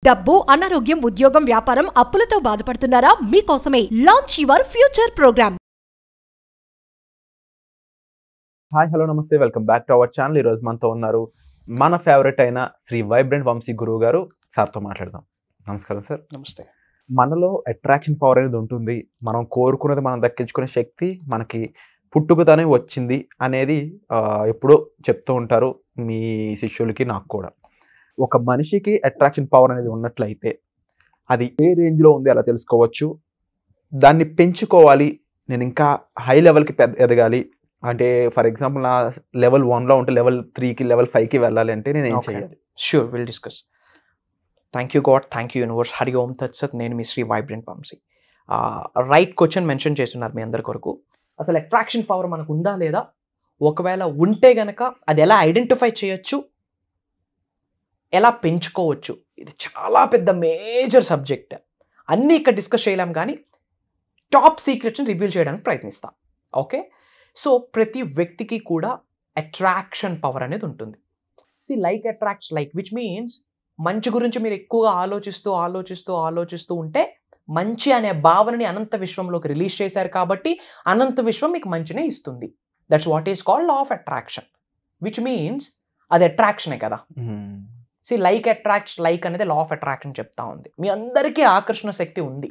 డబ్బు, అనారోగ్యం, ఉద్యోగం, వ్యాపారం, అప్పులతో బాధపడుతున్నారా? మీకోసమే launch your future program. Hi, hello, నమస్తే, welcome back to our channel. ఈరోజు మనతో ఉన్నారు మన ఫేవరెట్ అయిన శ్రీ వైబ్రెంట్ వంశీ గురువు గారు. సార్తో మాట్లాడదాం. నమస్కారం సార్. నమస్తే. మనలో అట్రాక్షన్ పవర్ అనేది ఉంటుంది. మనం కోరుకున్నది మనం దక్కించుకునే శక్తి మనకి పుట్టుకతోనే వచ్చింది అనేది ఎప్పుడో చెప్తూ ఉంటారు మీ శిష్యులకి, నాకు కూడా. ఒక మనిషికి అట్రాక్షన్ పవర్ అనేది ఉన్నట్లయితే అది ఏ రేంజ్లో ఉంది అలా తెలుసుకోవచ్చు. దాన్ని పెంచుకోవాలి, నేను ఇంకా హై లెవెల్కి ఎదగాలి అంటే, ఫర్ ఎగ్జాంపుల్ నా లెవెల్ 1లో ఉంటే లెవెల్ 3కి లెవెల్ 5కి వెళ్ళాలి అంటే నేను ఏం చేయాలి? Sure, will discuss. Thank you God, thank you universe. Hari ఓం తత్సత్. నేను మీ Shri vibrant Vamsi. Right question mention చేస్తున్నారు మీ అందరి కొరకు. అసలు అట్రాక్షన్ పవర్ మనకు ఉందా లేదా, ఒకవేళ ఉంటే గనక అది ఎలా ఐడెంటిఫై చేయొచ్చు, ఎలా పెంచుకోవచ్చు, ఇది చాలా పెద్ద మేజర్ సబ్జెక్ట్. అన్నీ ఇక్కడ డిస్కస్ చేయలేం, కానీ టాప్ సీక్రెట్స్ని రివీల్ చేయడానికి ప్రయత్నిస్తాం. ఓకే, సో ప్రతి వ్యక్తికి కూడా అట్రాక్షన్ పవర్ అనేది ఉంటుంది. Like attracts like, which means మంచి గురించి మీరు ఎక్కువగా ఆలోచిస్తూ ఉంటే మంచి అనే భావనని అనంత విశ్వంలోకి రిలీజ్ చేశారు కాబట్టి అనంత విశ్వం మీకు మంచినే ఇస్తుంది. That's what is called law of attraction, which means అది అట్రాక్షనే కదా. లైక్ అట్రాక్ట్స్ లైక్ అనేది లా ఆఫ్ అట్రాక్షన్ చెప్తా ఉంది. మీ అందరికీ ఆకర్షణ శక్తి ఉంది.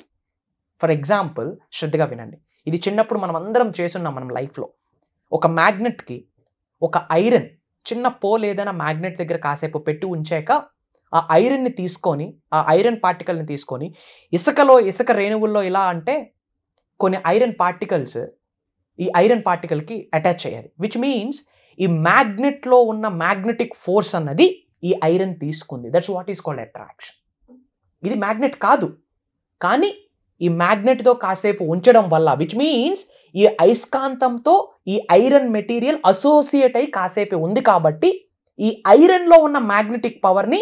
ఫర్ ఎగ్జాంపుల్, శ్రద్ధగా వినండి. ఇది చిన్నప్పుడు మనం అందరం చేస్తున్నాం మనం లైఫ్లో. ఒక మ్యాగ్నెట్కి ఒక ఐరన్, చిన్న పోల్ ఏదైనా మ్యాగ్నెట్ దగ్గర కాసేపు పెట్టి ఉంచాక ఆ ఐరన్ని తీసుకొని, ఆ ఐరన్ పార్టికల్ని తీసుకొని ఇసుక రేణువుల్లో ఇలా అంటే కొన్ని ఐరన్ పార్టికల్స్ ఈ ఐరన్ పార్టికల్కి అటాచ్ అయ్యాలి. విచ్ మీన్స్ ఈ మ్యాగ్నెట్లో ఉన్న మ్యాగ్నెటిక్ ఫోర్స్ అన్నది ఈ ఐరన్ తీసుకుంది. That's what is called attraction. ఇది మ్యాగ్నెట్ కాదు, కానీ ఈ మ్యాగ్నెట్తో కాసేపు ఉంచడం వల్ల, విచ్ మీన్స్ ఈ అయస్కాంతంతో ఈ ఐరన్ మెటీరియల్ అసోసియేట్ అయి కాసేపు ఉంది కాబట్టి ఈ ఐరన్లో ఉన్న మ్యాగ్నెటిక్ పవర్ని,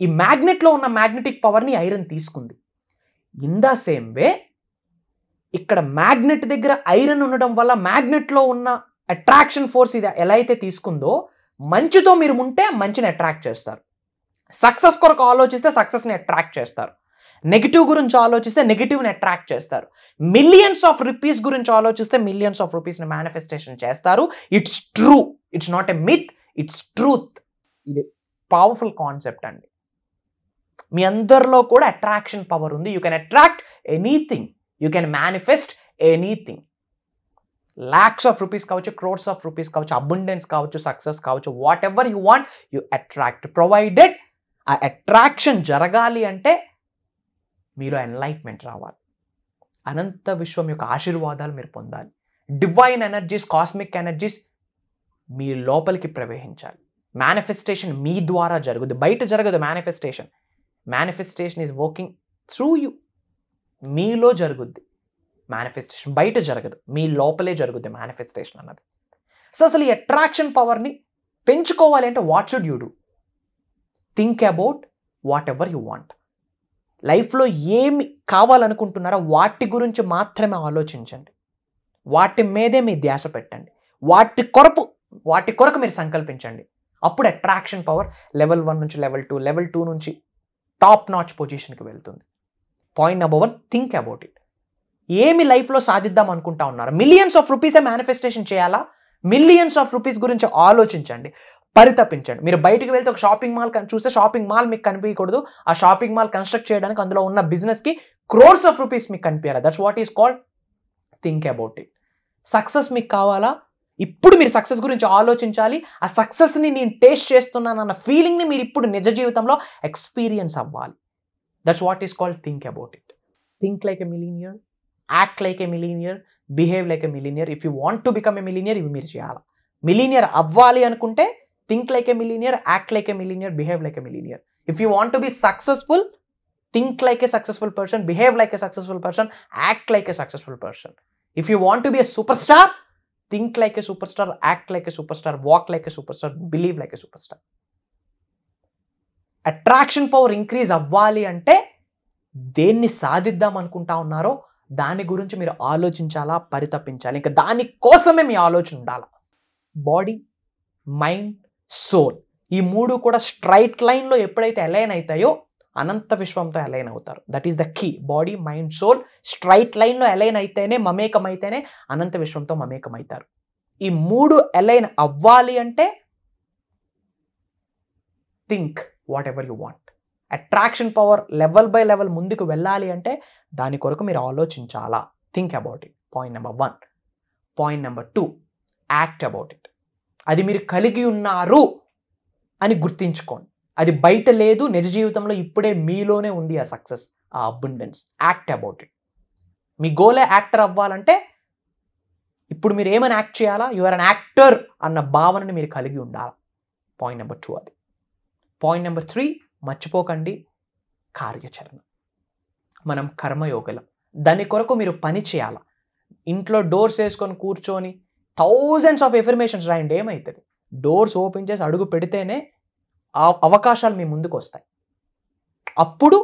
ఈ మ్యాగ్నెట్లో ఉన్న మ్యాగ్నెటిక్ పవర్ని ఐరన్ తీసుకుంది. ఇన్ ద సేమ్ వే ఇక్కడ మ్యాగ్నెట్ దగ్గర ఐరన్ ఉండడం వల్ల మ్యాగ్నెట్లో ఉన్న అట్రాక్షన్ ఫోర్స్ ఇది ఎలా అయితే తీసుకుందో, మంచితో మీరు ఉంటే మంచిని అట్రాక్ట్ చేస్తారు. సక్సెస్ కొరకు ఆలోచిస్తే సక్సెస్ని అట్రాక్ట్ చేస్తారు. నెగిటివ్ గురించి ఆలోచిస్తే నెగిటివ్ని అట్రాక్ట్ చేస్తారు. మిలియన్స్ ఆఫ్ రూపీస్ గురించి ఆలోచిస్తే మిలియన్స్ ఆఫ్ రూపీస్ని మేనిఫెస్టేషన్ చేస్తారు. It's true, it's not a myth, it's truth. ఇది పవర్ఫుల్ కాన్సెప్ట్ అండి. మీ అందరిలో కూడా అట్రాక్షన్ పవర్ ఉంది. You can attract anything, you can manifest anything. lakhs of rupees కావచ్చు, crores of rupees కావచ్చు, abundance కావచ్చు, సక్సెస్ కావచ్చు, what ever you want you attract. Provided ఆ అట్రాక్షన్ జరగాలి అంటే మీలో ఎన్లైట్మెంట్ రావాలి. అనంత విశ్వం యొక్క ఆశీర్వాదాలు మీరు పొందాలి. డివైన్ ఎనర్జీస్, కాస్మిక్ ఎనర్జీస్ మీ లోపలికి ప్రవేశించాలి. మేనిఫెస్టేషన్ మీ ద్వారా జరుగుద్ది, బయట జరగదు. Manifestation is working through you. మీలో జరుగుద్ది మేనిఫెస్టేషన్, బయట జరగదు, మీ లోపలే జరుగుద్ది మేనిఫెస్టేషన్ అన్నది. సో అసలు ఈ అట్రాక్షన్ పవర్ని పెంచుకోవాలి అంటే what should you do? Think about what ever you want. లైఫ్లో ఏమి కావాలనుకుంటున్నారో వాటి గురించి మాత్రమే ఆలోచించండి. వాటి మీదే మీ ధ్యాస పెట్టండి. వాటి కొరకు మీరు సంకల్పించండి. అప్పుడు అట్రాక్షన్ పవర్ లెవెల్ 1 నుంచి లెవెల్ 2, లెవెల్ 2 నుంచి టాప్ నాచ్ పొజిషన్కి వెళ్తుంది. Point number 1, think about it. ఏమి లైఫ్లో సాధిద్దాం అనుకుంటా ఉన్నారు? మిలియన్స్ ఆఫ్ రూపీసే మేనిఫెస్టేషన్ చేయాలా? మిలియన్స్ ఆఫ్ రూపీస్ గురించి ఆలోచించండి, పరితపించండి. మీరు బయటకు వెళ్తే ఒక షాపింగ్ మాల్ చూస్తే షాపింగ్ మాల్ మీకు కనిపించకూడదు. ఆ షాపింగ్ మాల్ కన్స్ట్రక్ట్ చేయడానికి అందులో ఉన్న బిజినెస్కి క్రోర్స్ ఆఫ్ రూపీస్ మీకు కనిపించాలి. That's what is called think about it. Success మీకు కావాలా? ఇప్పుడు మీరు సక్సెస్ గురించి ఆలోచించాలి. ఆ సక్సెస్ని నేను టేస్ట్ చేస్తున్నానన్న ఫీలింగ్ని మీరు ఇప్పుడు నిజ జీవితంలో ఎక్స్పీరియన్స్ అవ్వాలి. That's what is called think about it. Think like a millionaire, act like a millionaire, behave like a millionaire. If you want to become a millionaire, ఇవి మీరు చేయాలి. మిలీనియర్ అవ్వాలి అనుకుంటే think like a millionaire, act like a millionaire, behave like a millionaire. If you want to be successful, think like a successful person, behave like a successful person, act like a successful person. If you want to be a super star, think like a super star, act like a super star, walk like a super star, believe like a super star. Attraction power increase అవ్వాలి అంటే దేన్ని సాధిద్దాం అనుకుంటా ఉన్నారో దాని గురించి మీరు ఆలోచించాలా, పరితపించాలి. ఇంకా దానికోసమే మీ ఆలోచన ఉండాలి. బాడీ, మైండ్, సోల్, ఈ మూడు కూడా స్ట్రైట్ లైన్లో ఎప్పుడైతే అలైన్ అవుతాయో అనంత విశ్వంతో అలైన్ అవుతారు. That is the key. Body, mind, soul straight లైన్లో అలైన్ అయితేనే, మమేకం అయితేనే అనంత విశ్వంతో మమేకం అవుతారు. ఈ 3 అలైన్ అవ్వాలి అంటే think whatever you want. Attraction power level by level ముందుకు వెళ్ళాలి అంటే దాని కొరకు మీరు ఆలోచించాలా. Think about it. Point number 1. Point number 2, act about it. అది మీరు కలిగి ఉన్నారు అని గుర్తించుకోండి. అది బయట లేదు, నిజ జీవితంలో ఇప్పుడే మీలోనే ఉంది ఆ సక్సెస్, ఆ అబండెన్స్. Act about it. మీ గోలే యాక్టర్ అవ్వాలంటే ఇప్పుడు మీరు ఏమని యాక్ట్ చేయాలా? యు ఆర్ అన్ యాక్టర్ అన్న భావనని మీరు కలిగి ఉండాలి. పాయింట్ నెంబర్ 2 అది. పాయింట్ నెంబర్ 3, మర్చిపోకండి కార్యాచరణ. మనం కర్మయోగలం. దాని కొరకు మీరు పని చేయాలి. ఇంట్లో డోర్స్ వేసుకొని కూర్చొని థౌజండ్స్ ఆఫ్ ఎఫర్మేషన్స్ రాయండి, ఏమవుతుంది? డోర్స్ ఓపెన్ చేసి అడుగు పెడితేనే ఆ అవకాశాలు మీ ముందుకు వస్తాయి. అప్పుడు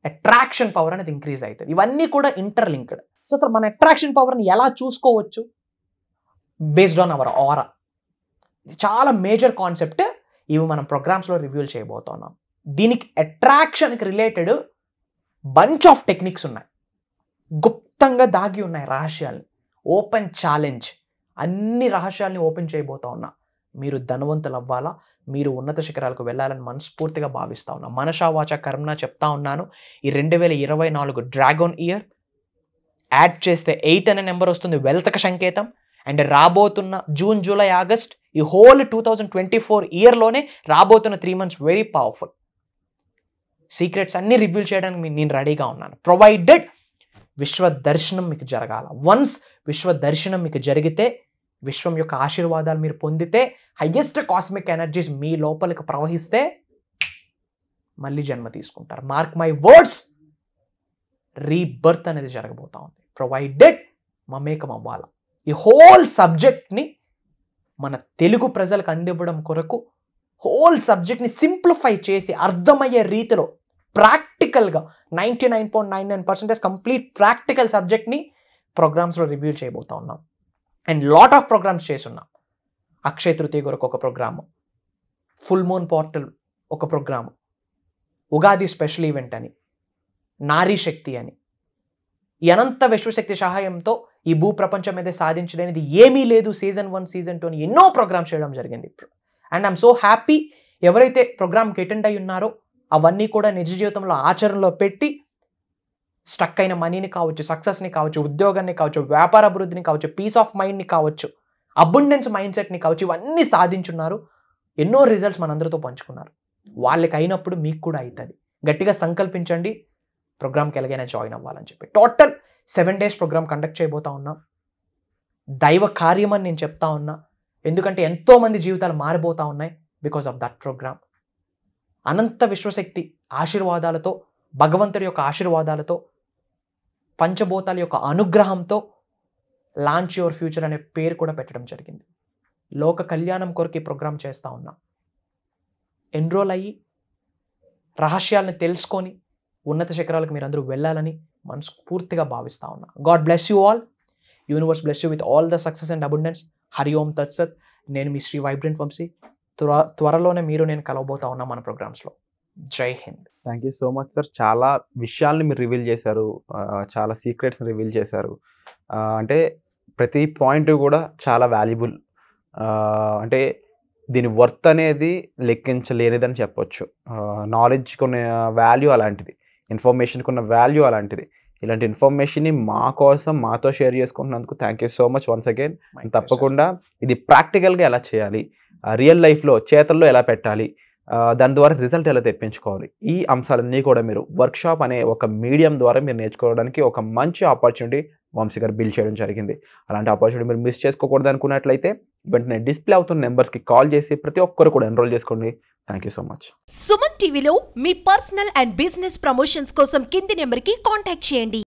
అట్రాక్షన్ పవర్ అనేది ఇంక్రీజ్ అవుతుంది. ఇవన్నీ కూడా ఇంటర్లింక్డ్. సో అసలు మన అట్రాక్షన్ పవర్ని ఎలా చూసుకోవచ్చు? బేస్డ్ ఆన్ అవర్ ఆరా. ఇది చాలా మేజర్ కాన్సెప్ట్. ఇవి మనం ప్రోగ్రామ్స్లో రివ్యూల్ చేయబోతున్నాం. దీనికి అట్రాక్షన్కి రిలేటెడ్ బంచ్ ఆఫ్ టెక్నిక్స్ ఉన్నాయి, గుప్తంగా దాగి ఉన్నాయి రహస్యాల్ని. ఓపెన్ ఛాలెంజ్, అన్ని రహస్యాల్ని ఓపెన్ చేయబోతా ఉన్నా. మీరు ధనవంతులు అవ్వాలా, మీరు ఉన్నత శిఖరాలకు వెళ్ళాలని మనస్ఫూర్తిగా భావిస్తా ఉన్నా. మనసా వాచ కర్మన చెప్తా ఉన్నాను. ఈ 2024 డ్రాగన్ ఇయర్, యాడ్ చేస్తే 8 అనే నెంబర్ వస్తుంది, వెల్త్కి సంకేతం. అండ్ రాబోతున్న జూన్, జూలై, ఆగస్ట్, ఈ హోల్ 2024 ఇయర్లోనే రాబోతున్న 3 months వెరీ పవర్ఫుల్. సీక్రెట్స్ అన్ని రివీల్ చేయడానికి నేను రెడీగా ఉన్నాను, ప్రొవైడెడ్ విశ్వ దర్శనం మీకు జరగాల. వన్స్ విశ్వ దర్శనం మీకు జరిగితే, విశ్వం యొక్క ఆశీర్వాదాలు మీరు పొందితే, హయ్యెస్ట్ కాస్మిక్ ఎనర్జీస్ మీ లోపలికి ప్రవహిస్తే మళ్ళీ జన్మ తీసుకుంటారు. మార్క్ మై వర్డ్స్, రీబర్త్ అనేది జరగబోతా ఉంది. ప్రొవైడెడ్ మమేకం అవ్వాల. ఈ హోల్ సబ్జెక్ట్ని మన తెలుగు ప్రజలకు అందివ్వడం కొరకు హోల్ సబ్జెక్ట్ని సింప్లిఫై చేసి అర్థమయ్యే రీతిలో ప్రాక్టికల్గా 99.99% కంప్లీట్ ప్రాక్టికల్ సబ్జెక్ట్ని ప్రోగ్రామ్స్లో రివ్యూ చేయబోతా ఉన్నాం. అండ్ లాట్ ఆఫ్ ప్రోగ్రామ్స్ చేసున్నాం. అక్షయ తృతీయ కొరకు ఒక ప్రోగ్రాము, ఫుల్ మూన్ పోర్టల్ ఒక ప్రోగ్రాము, ఉగాది స్పెషల్ ఈవెంట్ అని, నారీ శక్తి అని, ఈ అనంత విశ్వశక్తి సహాయంతో ఈ భూ ప్రపంచం మీద సాధించలేనిది ఏమీ లేదు. సీజన్ 1, సీజన్ 2 అని ఎన్నో ప్రోగ్రామ్స్ చేయడం జరిగింది. అండ్ ఐఎమ్ సో హ్యాపీ, ఎవరైతే ప్రోగ్రామ్కి అటెండ్ అయి ఉన్నారో అవన్నీ కూడా నిజ జీవితంలో ఆచరణలో పెట్టి స్టక్ అయిన మనీని కావచ్చు, సక్సెస్ని కావచ్చు, ఉద్యోగాన్ని కావచ్చు, వ్యాపార అభివృద్ధిని కావచ్చు, పీస్ ఆఫ్ మైండ్ని కావచ్చు, అబండెన్స్ మైండ్ సెట్ని కావచ్చు, ఇవన్నీ సాధించున్నారు. ఎన్నో రిజల్ట్స్ మనందరితో పంచుకున్నారు. వాళ్ళకి అయినప్పుడు మీకు కూడా అవుతుంది. గట్టిగా సంకల్పించండి, ప్రోగ్రామ్కి ఎలాగైనా జాయిన్ అవ్వాలని చెప్పి. టోటల్ 7 days ప్రోగ్రామ్ కండక్ట్ చేయబోతా ఉన్నాం. దైవ కార్యం అని నేను చెప్తా ఉన్నా, ఎందుకంటే ఎంతోమంది జీవితాలు మారిపోతూ ఉన్నాయి బికాస్ ఆఫ్ దట్ ప్రోగ్రామ్. అనంత విశ్వశక్తి ఆశీర్వాదాలతో, భగవంతుడి యొక్క ఆశీర్వాదాలతో, పంచభూతాల యొక్క అనుగ్రహంతో లాంచ్ యువర్ ఫ్యూచర్ అనే పేరు కూడా పెట్టడం జరిగింది. లోక కళ్యాణం కొరకు ఈ ప్రోగ్రామ్ చేస్తూ ఉన్నాం. ఎన్రోల్ అయ్యి రహస్యాలను తెలుసుకొని ఉన్నత శిఖరాలకు మీరందరూ వెళ్ళాలని మనస్ఫూర్తిగా భావిస్తూ ఉన్నా. God bless you all. Universe bless you with all the success and abundance. Hari ఓం తత్సత్. నేను మీ శ్రీ వైబ్రెంట్ వంశీ. త్వరలోనే మీరు నేను కలవబోతా ఉన్నా మన ప్రోగ్రామ్స్లో. జై Hind. Thank you so much sir. చాలా విషయాల్ని మీరు రివీల్ చేశారు, చాలా సీక్రెట్స్ని రివీల్ చేశారు. అంటే ప్రతి పాయింట్ కూడా చాలా వాల్యుబుల్. అంటే దీని వర్త్ అనేది లెక్కించలేనిదని చెప్పొచ్చు. నాలెడ్జ్కి ఉన్న వాల్యూ అలాంటిది, ఇన్ఫర్మేషన్కి ఉన్న వాల్యూ అలాంటిది. ఇలాంటి ఇన్ఫర్మేషన్ని మా కోసం మాతో షేర్ చేసుకుంటున్నందుకు thank you so much once again. తప్పకుండా ఇది ప్రాక్టికల్గా ఎలా చేయాలి, రియల్ లైఫ్లో చేతల్లో ఎలా పెట్టాలి, దాని ద్వారా రిజల్ట్ ఎలా తెప్పించుకోవాలి, ఈ అంశాలన్నీ కూడా మీరు వర్క్షాప్ అనే ఒక మీడియం ద్వారా మీరు నేర్చుకోవడానికి ఒక మంచి ఆపర్చునిటీ వంశీ గారు బిల్డ్ చేయడం జరిగింది. అలాంటి ఆపర్చునిటీ మీరు మిస్ చేసుకోకూడదు అనుకున్నట్లయితే వెంటనే డిస్ప్లే అవుతున్న నెంబర్స్కి కాల్ చేసి ప్రతి ఒక్కరు కూడా ఎన్రోల్ చేసుకోండి. Thank you so much. Suman టీవీలో మీ పర్సనల్ అండ్ బిజినెస్ ప్రమోషన్స్ కోసం కింది నెంబర్కి కాంటాక్ట్ చేయండి.